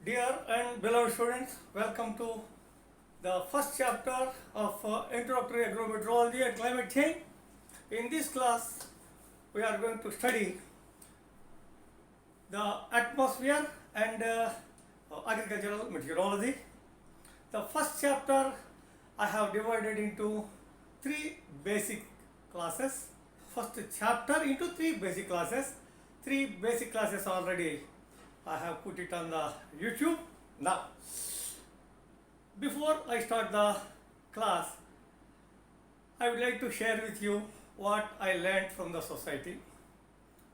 Dear and beloved students, welcome to the first chapter of Introductory Agrometeorology and Climate Change. In this class, we are going to study the atmosphere and agricultural meteorology. The first chapter I have divided into three basic classes. First chapter into three basic classes. Three basic classes already I have put it on the YouTube. Now, before I start the class, I would like to share with you what I learned from the society,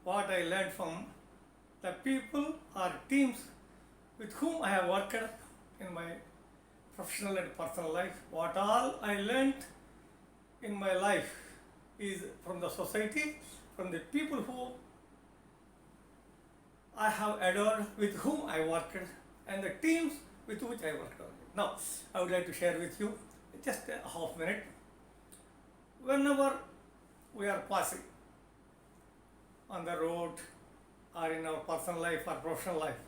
what I learned from the people or teams with whom I have worked in my professional and personal life. What all I learned in my life is from the society, from the people who I have adored, with whom I worked, and the teams with which I worked on. Now, I would like to share with you just a half minute. Whenever we are passing on the road or in our personal life or professional life,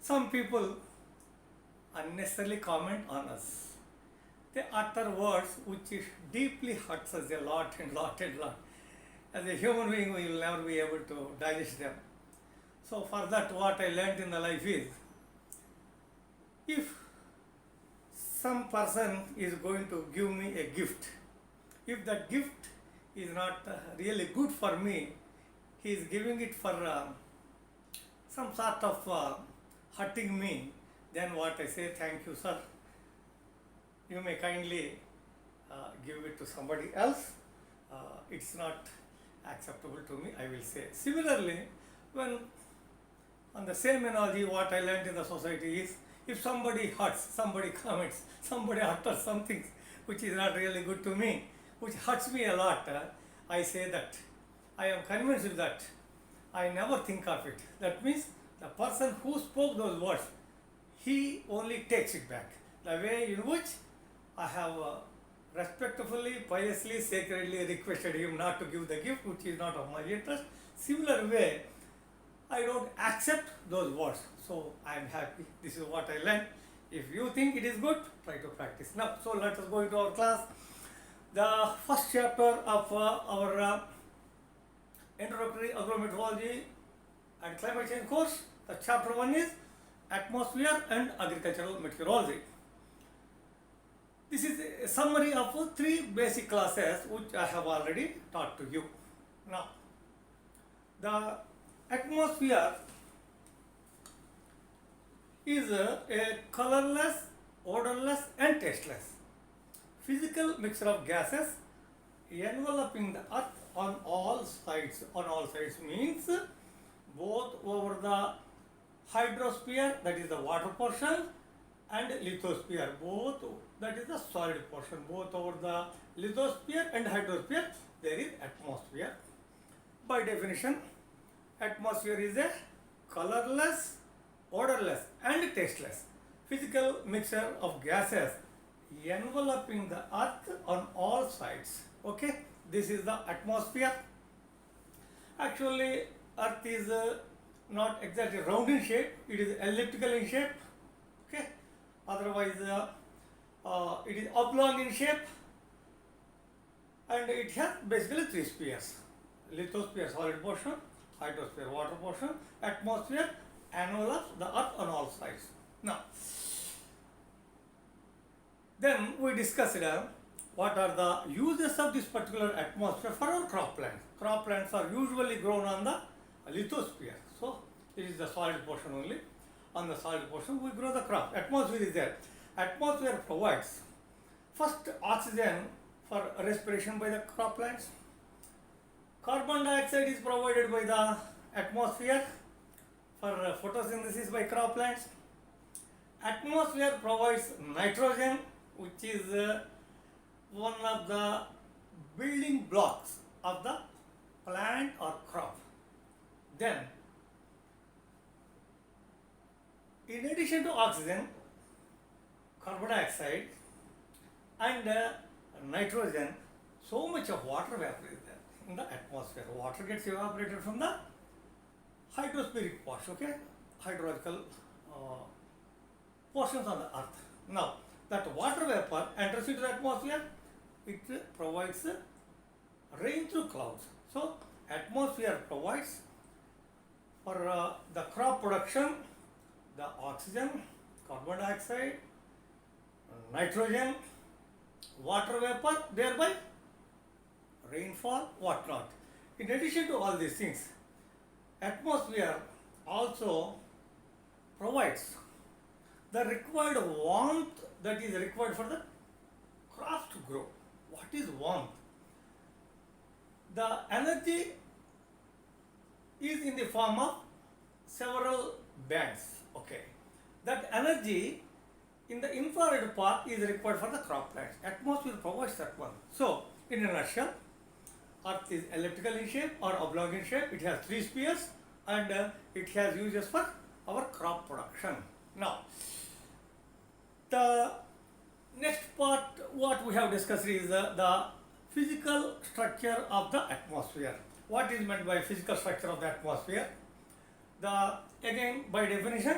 some people unnecessarily comment on us. They utter words which deeply hurts us a lot and lot and lot. As a human being, we will never be able to digest them. So for that, what I learned in the life is, if some person is going to give me a gift, if that gift is not really good for me, he is giving it for some sort of hurting me, then what I say, thank you sir, you may kindly give it to somebody else, it's not acceptable to me, I will say. Similarly, when on the same analogy, what I learned in the society is, if somebody hurts, somebody comments, somebody utters something which is not really good to me, which hurts me a lot, I say that I am convinced that I never think of it. That means the person who spoke those words, he only takes it back. The way in which I have respectfully, piously, sacredly requested him not to give the gift which is not of my interest, similar way, I don't accept those words. So I am happy. This is what I learned. If you think it is good, try to practice. Now, so let us go into our class. The first chapter of our Introductory Agrometeorology and Climate Change course. The chapter 1 is Atmosphere and Agricultural Meteorology. This is a summary of three basic classes which I have already taught to you. Now, the atmosphere is a colorless, odorless and tasteless physical mixture of gases enveloping the earth on all sides. On all sides means both over the hydrosphere, that is the water portion, and lithosphere, both, that is the solid portion. Both over the lithosphere and hydrosphere there is atmosphere. By definition, atmosphere is a colorless, odorless and tasteless physical mixture of gases enveloping the earth on all sides. Okay, this is the atmosphere. Actually, earth is not exactly round in shape, it is elliptical in shape. Okay, otherwise it is oblong in shape, and it has basically three spheres: lithosphere, solid portion; hydrosphere, water portion; atmosphere, envelops the earth on all sides. Now, then we discussed what are the uses of this particular atmosphere for our croplands. Croplands are usually grown on the lithosphere. So, it is the solid portion only. On the solid portion, we grow the crop. Atmosphere is there. Atmosphere provides first oxygen for respiration by the croplands. Carbon dioxide is provided by the atmosphere for photosynthesis by croplands. Atmosphere provides nitrogen, which is one of the building blocks of the plant or crop. Then, in addition to oxygen, carbon dioxide and nitrogen, so much of water vapor is there in the atmosphere. Water gets evaporated from the hydrospheric parts, okay, hydrological portions on the earth. Now, that water vapor enters into the atmosphere, it provides rain through clouds. So, atmosphere provides for the crop production, the oxygen, carbon dioxide, nitrogen, water vapor, thereby rainfall, whatnot. In addition to all these things, atmosphere also provides the required warmth that is required for the crops to grow. What is warmth? The energy is in the form of several bands. Okay, that energy in the infrared part is required for the crop plants. Atmosphere provides that one. So, in a nutshell, Earth is elliptical in shape or oblong in shape. It has three spheres and it has uses for our crop production. Now, the next part what we have discussed is the physical structure of the atmosphere. What is meant by physical structure of the atmosphere? Again, by definition,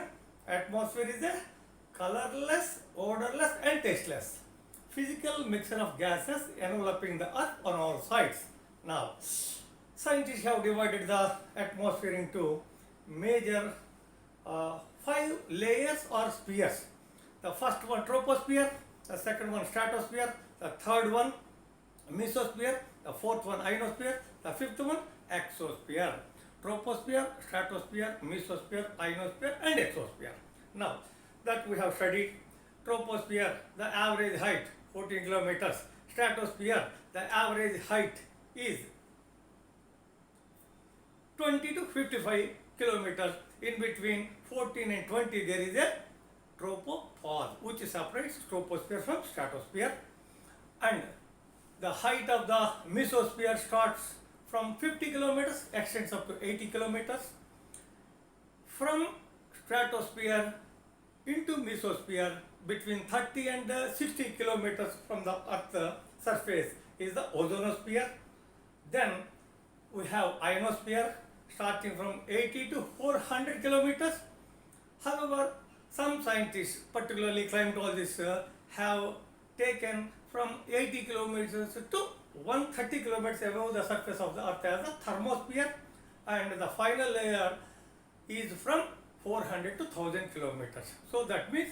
atmosphere is a colorless, odorless and tasteless physical mixture of gases enveloping the earth on all sides. Now, scientists have divided the atmosphere into major 5 layers or spheres. The first one troposphere, the second one stratosphere, the third one mesosphere, the fourth one ionosphere, the fifth one exosphere. Troposphere, stratosphere, mesosphere, ionosphere and exosphere. Now, that we have studied, troposphere, the average height 14 kilometers. Stratosphere, the average height is 20 to 55 kilometers. In between 14 and 20 there is a tropopause which separates troposphere from stratosphere, and the height of the mesosphere starts from 50 kilometers, extends up to 80 kilometers. From stratosphere into mesosphere between 30 and 60 kilometers from the earth surface is the ozonosphere. Then we have ionosphere starting from 80 to 400 kilometers. However, some scientists, particularly climatologists, have taken from 80 kilometers to 130 kilometers above the surface of the earth as a thermosphere, and the final layer is from 400 to 1000 kilometers. So that means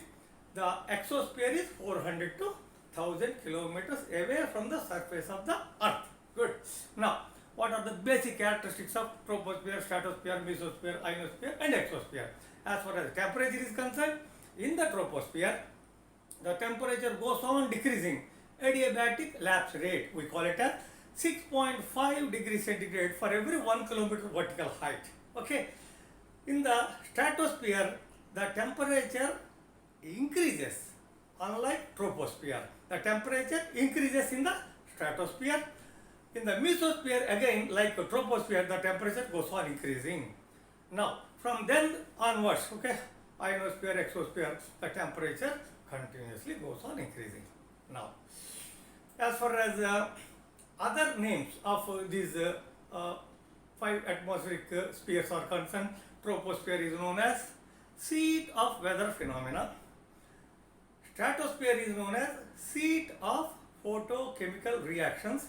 the exosphere is 400 to 1000 kilometers away from the surface of the earth. Good. Now, what are the basic characteristics of troposphere, stratosphere, mesosphere, ionosphere and exosphere? As far as temperature is concerned, in the troposphere, the temperature goes on decreasing. Adiabatic lapse rate, we call it as 6.5 degrees centigrade for every 1 kilometer vertical height. Okay. In the stratosphere, the temperature increases, unlike troposphere. The temperature increases in the stratosphere. In the mesosphere, again, like troposphere, the temperature goes on increasing. Now, from then onwards, okay, ionosphere, exosphere, the temperature continuously goes on increasing. Now, as far as other names of these 5 atmospheric spheres are concerned, troposphere is known as seat of weather phenomena. Stratosphere is known as seat of photochemical reactions.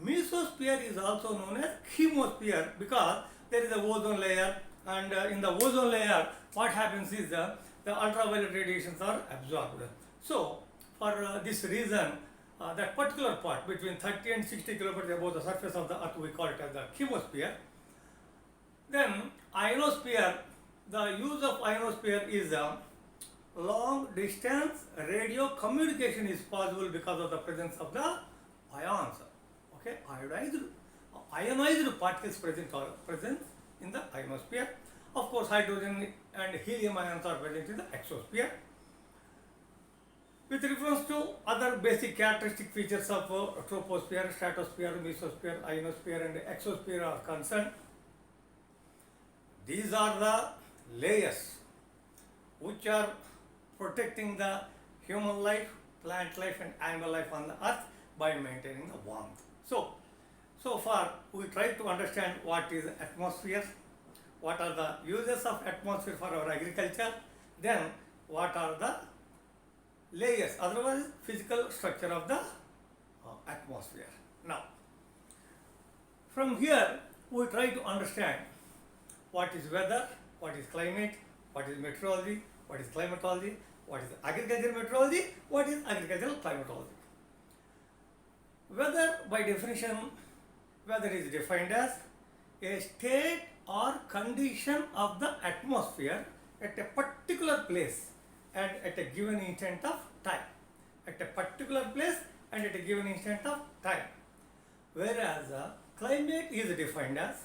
Mesosphere is also known as chemosphere because there is a ozone layer, and in the ozone layer what happens is the ultraviolet radiations are absorbed. So for this reason, that particular part between 30 and 60 kilometers above the surface of the earth, we call it as the chemosphere. Then ionosphere, the use of ionosphere is long distance radio communication is possible because of the presence of the ions. Okay, ionized particles present in the ionosphere. Of course, hydrogen and helium ions are present in the exosphere. With reference to other basic characteristic features of troposphere, stratosphere, mesosphere, ionosphere and exosphere are concerned, these are the layers which are protecting the human life, plant life and animal life on the earth by maintaining the warmth. So far we try to understand what is atmosphere, what are the uses of atmosphere for our agriculture. Then what are the layers, otherwise physical structure of the atmosphere. Now, from here we try to understand what is weather, what is climate, what is meteorology, what is climatology, what is agricultural meteorology, what is agricultural climatology. Weather, by definition, weather is defined as a state or condition of the atmosphere at a particular place and at a given instant of time. At a particular place and at a given instant of time. Whereas climate is defined as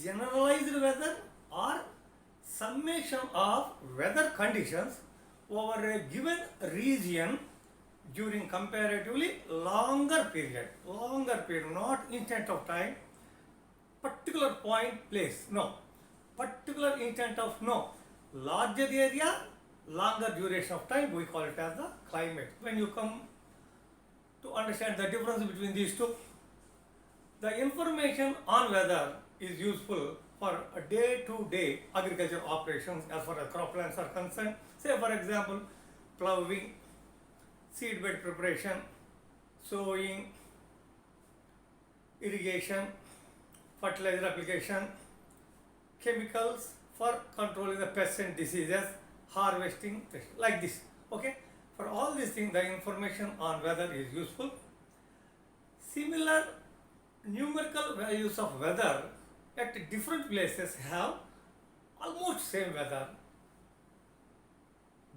generalized weather or summation of weather conditions over a given region during comparatively longer period, not instant of time, particular point, place, no, particular instant of, no, larger area, longer duration of time, we call it as the climate. When you come to understand the difference between these two, the information on weather is useful for a day-to-day agricultural operations as far as croplands are concerned. Say for example, ploughing, seedbed preparation, sowing, irrigation, fertilizer application, chemicals for controlling the pests and diseases, harvesting, like this. Okay, for all these things the information on weather is useful. Similar numerical values of weather at different places have almost same weather.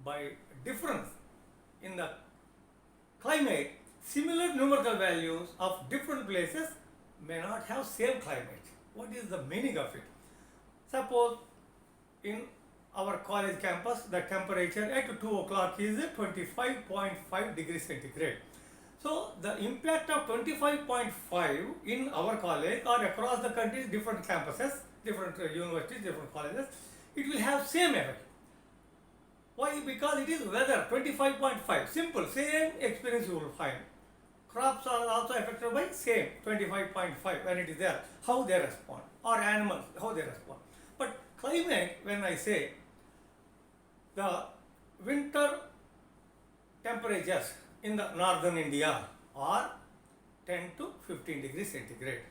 By difference in the climate, similar numerical values of different places may not have same climate. What is the meaning of it? Suppose in our college campus the temperature at 2 o'clock is 25.5 degrees centigrade. So the impact of 25.5 in our college or across the country, different campuses, different universities, different colleges, it will have same effect. Why? Because it is weather, 25.5, simple, same experience you will find. Crops are also affected by same 25.5 when it is there, how they respond, or animals, how they respond. But climate, when I say the winter temperatures in the northern India are 10 to 15 degrees centigrade.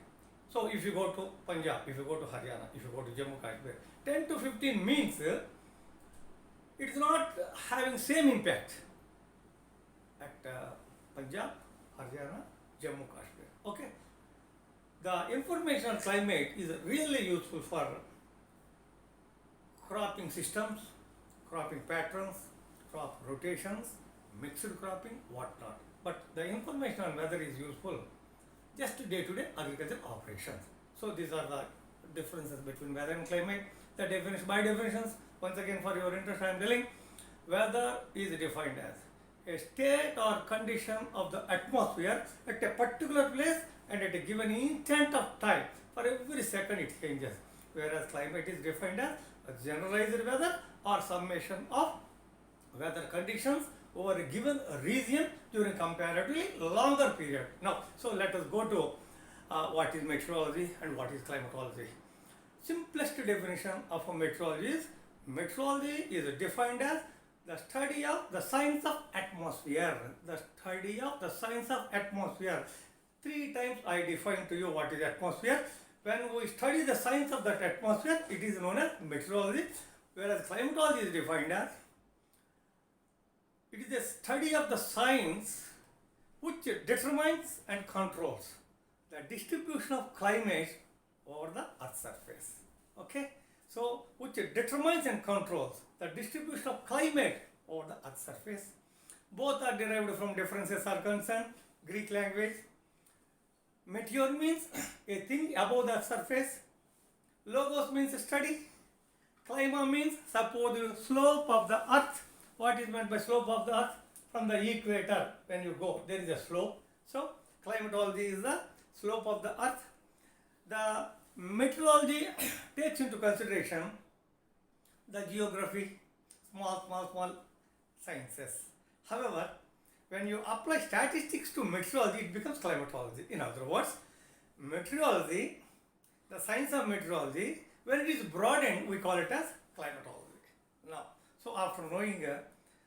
So if you go to Punjab, if you go to Haryana, if you go to Jammu Kashmir, 10 to 15 means it is not having same impact at Punjab, Haryana, Jammu Kashmir. Okay. The information on climate is really useful for cropping systems, cropping patterns, crop rotations, mixed cropping, whatnot. But the information on weather is useful just day-to-day agricultural operations. So these are the differences between weather and climate. The definition, by definitions, once again for your interest I am telling, weather is defined as a state or condition of the atmosphere at a particular place and at a given instant of time. For every second it changes. Whereas climate is defined as a generalized weather or summation of weather conditions over a given region during comparatively longer period. Now, so let us go to what is meteorology and what is climatology. Simplest definition of a meteorology is defined as the study of the science of atmosphere. The study of the science of atmosphere. 3 times I defined to you what is atmosphere. When we study the science of that atmosphere, it is known as meteorology, whereas climatology is defined as it is a study of the science which determines and controls the distribution of climate over the earth's surface. Okay, so which determines and controls the distribution of climate over the earth's surface. Both are derived from differences are concerned. Greek language. Meteor means a thing above the surface. Logos means study. Clima means supposed slope of the earth. What is meant by slope of the earth? From the equator, when you go, there is a slope. So, climatology is the slope of the earth. The meteorology takes into consideration the geography, small sciences. However, when you apply statistics to meteorology, it becomes climatology. In other words, meteorology, the science of meteorology, when it is broadened, we call it as climatology. Now, So after knowing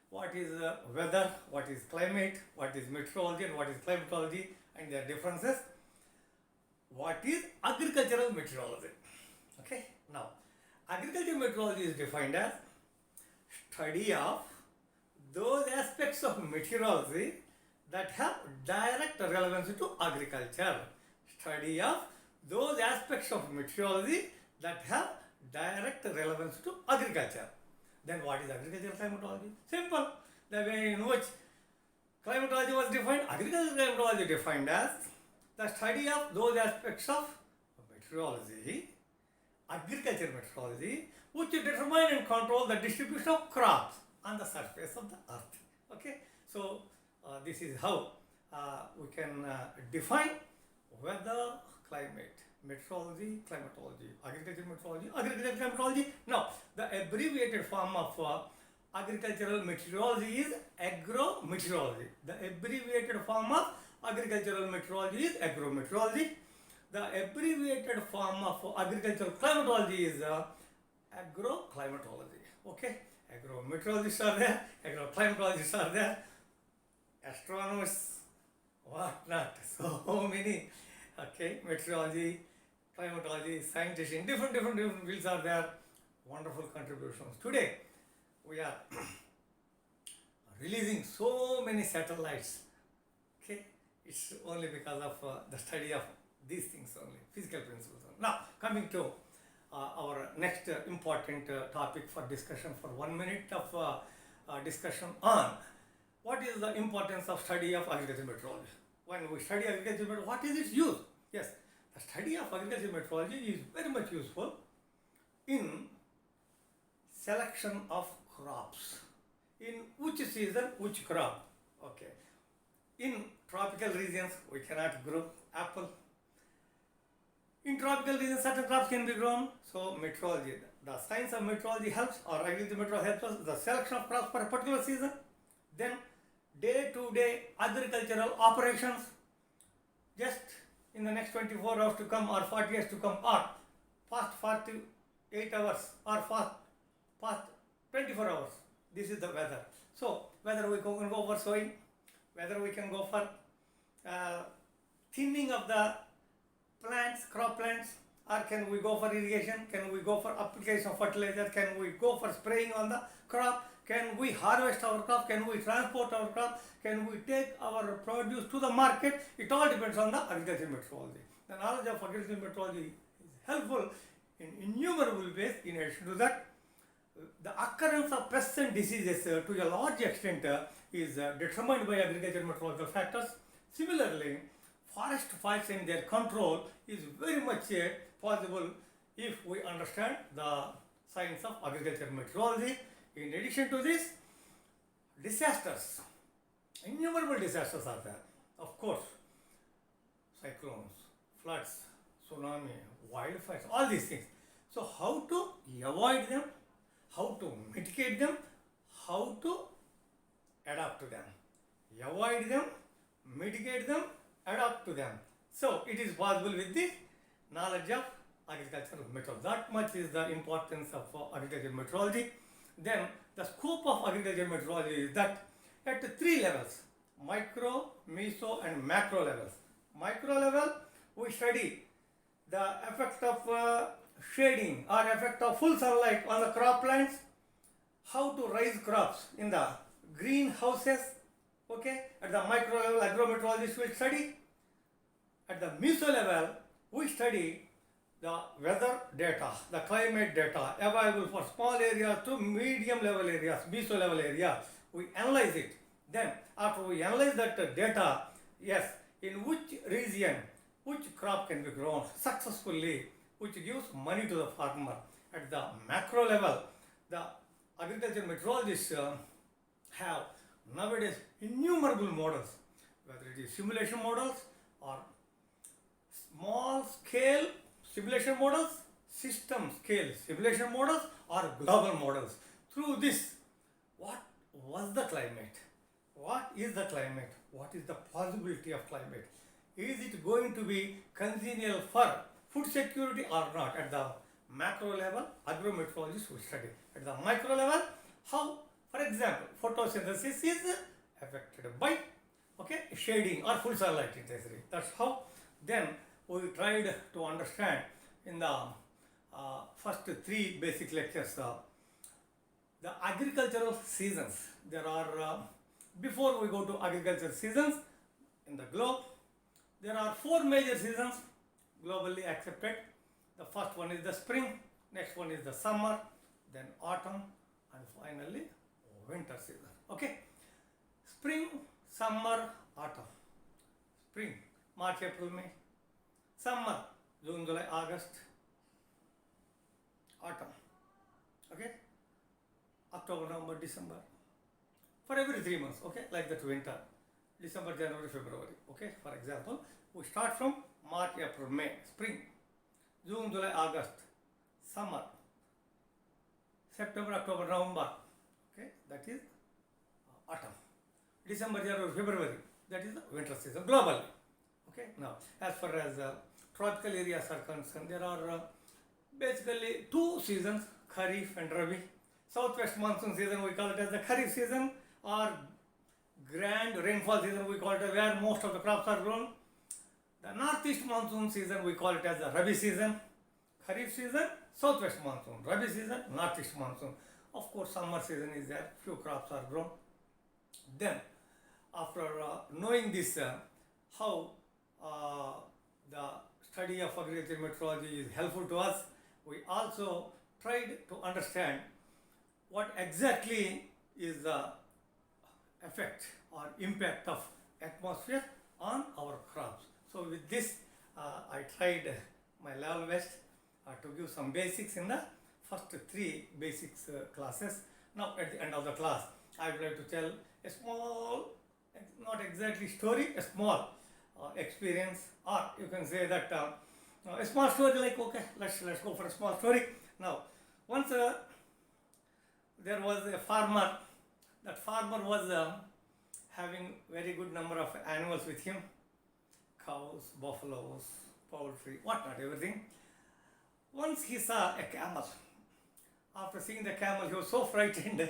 what is weather, what is climate, what is meteorology and what is climatology and their differences, what is agricultural meteorology? Okay, now agricultural meteorology is defined as study of those aspects of meteorology that have direct relevance to agriculture. Study of those aspects of meteorology that have direct relevance to agriculture. Then what is agricultural climatology? Simple. The way in which climatology was defined, agricultural climatology defined as the study of those aspects of meteorology, agriculture meteorology, which determine and control the distribution of crops on the surface of the earth. Okay, so this is how we can define weather, climate, meteorology, climatology, agriculture meteorology, agriculture climatology. Now, the abbreviated form of agricultural meteorology is agrometeorology. The abbreviated form of agricultural meteorology is agrometeorology. The abbreviated form of agricultural climatology is agroclimatology. Okay, agrometeorologists are there, agroclimatologists are there, astronomers, what not, so many. Okay, meteorology, climatology, scientists in different fields are there. Wonderful contributions. Today, we are releasing so many satellites. Okay, it's only because of the study of these things only, physical principles. Now, coming to our next important topic for discussion for 1 minute of discussion on what is the importance of study of agricultural meteorology. When we study agricultural meteorology, what is its use? Yes, the study of agricultural meteorology is very much useful in selection of crops. In which season, which crop? Okay. In tropical regions, we cannot grow apple. In tropical regions, certain crops can be grown. So, meteorology, the science of meteorology helps, or agricultural meteorology helps us the selection of crops for a particular season. Then, day-to-day agricultural operations, just in the next 24 hours to come or 40 years to come, or past 48 hours or past 24 hours. This is the weather. So, whether we can go for sowing, whether we can go for thinning of the plants, crop plants, or can we go for irrigation, can we go for application of fertilizer, can we go for spraying on the crop, can we harvest our crop, can we transport our crop, can we take our produce to the market. It all depends on the agricultural meteorology. The knowledge of agricultural meteorology is helpful in innumerable ways. In addition to that, the occurrence of pests and diseases to a large extent is determined by agricultural meteorological factors. Similarly, forest fires and their control is very much possible if we understand the science of agricultural meteorology. In addition to this, disasters, innumerable disasters are there. Of course, cyclones, floods, tsunami, wildfires, all these things. So how to avoid them, how to mitigate them, how to adapt to them. Avoid them, mitigate them, adapt to them. So it is possible with the knowledge of agricultural meteorology. That much is the importance of agricultural meteorology. Then the scope of agricultural meteorology is that at 3 levels: micro, meso and macro levels. Micro level, we study the effect of shading or effect of full sunlight on the crop plants, how to raise crops in the greenhouses. Okay, at the micro level, agrometeorologists will study. At the meso level, we study the weather data, the climate data available for small areas to medium level areas, meso level area. We analyze it. Then, after we analyze that data, yes, in which region, which crop can be grown successfully, which gives money to the farmer. At the macro level, the agricultural meteorologists have nowadays innumerable models, whether it is simulation models or small scale simulation models, system scale simulation models, or global models. Through this, what was the climate? What is the climate? What is the possibility of climate? Is it going to be congenial for food security or not? At the macro level, agrometeorologists will study. At the micro level, How, for example, photosynthesis is affected by shading or full sunlight intensity. That's how. Then we tried to understand in the first three basic lectures the agricultural seasons. There are before we go to agricultural seasons in the globe, there are four major seasons globally accepted. The first one is the spring, next one is the summer, then autumn, and finally winter season. Okay, spring, summer, autumn. Spring, March, April, May. Summer, June, July, August. Autumn, okay, October, November, December. For every 3 months, okay, like that winter, December, January, February. Okay, for example, we start from March, April, May, spring, June, July, August, summer, September, October, November, okay, that is autumn, December, January, February, that is the winter season globally. Okay, now as far as tropical areas are concerned, there are basically two seasons, Kharif and Rabi. Southwest monsoon season we call it as the Kharif season, or grand rainfall season we call it where most of the crops are grown. The northeast monsoon season we call it as the Rabi season. Kharif season, southwest monsoon. Rabi season, northeast monsoon. Of course, summer season is there, few crops are grown. Then, after knowing this, how the study of agriculture meteorology is helpful to us, we also tried to understand what exactly is the effect or impact of atmosphere on our crops. So with this, I tried my level best to give some basics in the first three basics classes. Now at the end of the class, I would like to tell a small, not exactly story, a small experience, or you can say that a small story, like, okay, let's go for a small story. Now, once there was a farmer. That farmer was having very good number of animals with him, cows, buffaloes, poultry, whatnot, everything. Once he saw a camel. After seeing the camel, he was so frightened.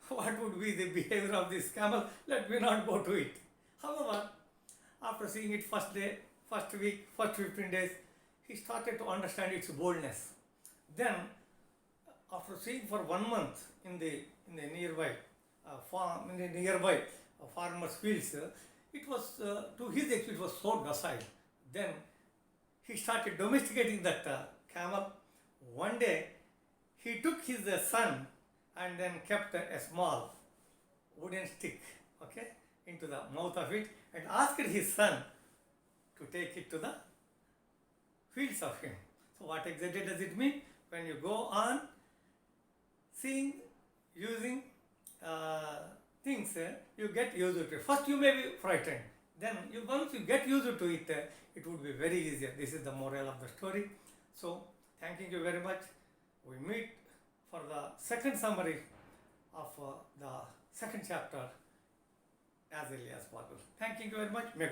What would be the behavior of this camel? Let me not go to it. However, after seeing it first day, first week, first 15 days, he started to understand its boldness. Then, after seeing for 1 month in the nearby farm, in the nearby farmer's fields, it was to his experience it was so docile. Then he started domesticating that camel. One day, he took his son and then kept a small wooden stick, okay, into the mouth of it, and asked his son to take it to the fields of him. So what exactly does it mean? When you go on seeing, using things, you get used to it. First you may be frightened. Then once you get used to it, it would be very easier. This is the moral of the story. So, thanking you very much. We meet for the second summary of the second chapter as early as possible. Thank you very much. May God